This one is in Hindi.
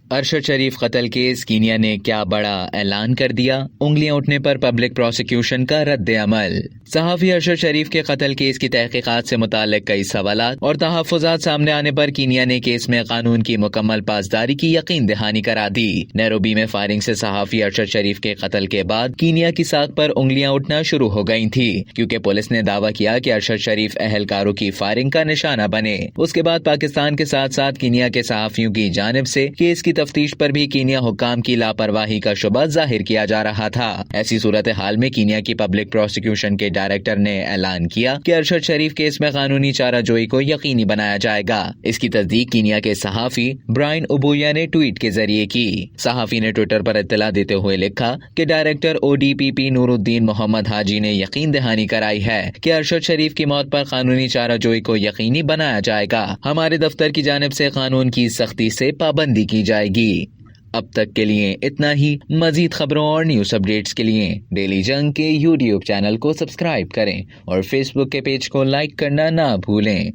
अरशद शरीफ कत्ल केस, कीनिया ने क्या बड़ा ऐलान कर दिया, उंगलियां उठने पर पब्लिक प्रोसिक्यूशन का रद्द अमल। सहाफी अरशद शरीफ के कत्ल केस की तहकीकात से मुताल्लिक कई सवालात और तहफ़्फ़ुज़ात सामने आने पर कीनिया ने केस में कानून की मुकम्मल पासदारी की यकीन दहानी करा दी। नैरोबी में फायरिंग से सहाफी अरशद शरीफ के कत्ल के बाद कीनिया की साख पर उंगलियां उठना शुरू हो गई थी, क्योंकि पुलिस ने दावा किया कि अरशद शरीफ अहलकारों की फायरिंग का निशाना बने। उसके बाद पाकिस्तान के साथ साथ कीनिया के सहाफियों की जानिब से केस की तफ्तीश पर भी कीनिया हुक्काम की लापरवाही का शुबा जाहिर किया जा रहा था। ऐसी सूरत हाल में कीनिया की पब्लिक प्रोसिक्यूशन के डायरेक्टर ने ऐलान किया कि अरशद शरीफ केस में कानूनी चाराजोई को यकीनी बनाया जाएगा। इसकी तस्दीक कीनिया के सहाफी ब्रायन उबुया ने ट्वीट के जरिए की। सहाफी ने ट्विटर पर इत्तला देते हुए लिखा कि डायरेक्टर ODPP नूरुद्दीन मोहम्मद हाजी ने यकीन दहानी कराई है कि अरशद शरीफ की मौत पर कानूनी चाराजोई को यकीनी बनाया जाएगा। हमारे दफ्तर की जानिब से कानून की सख्ती से पाबंदी की जाएगी। अब तक के लिए इतना ही। मजीद खबरों और न्यूज़ अपडेट्स के लिए डेली जंग के YouTube चैनल को सब्सक्राइब करें और Facebook के पेज को लाइक करना ना भूलें।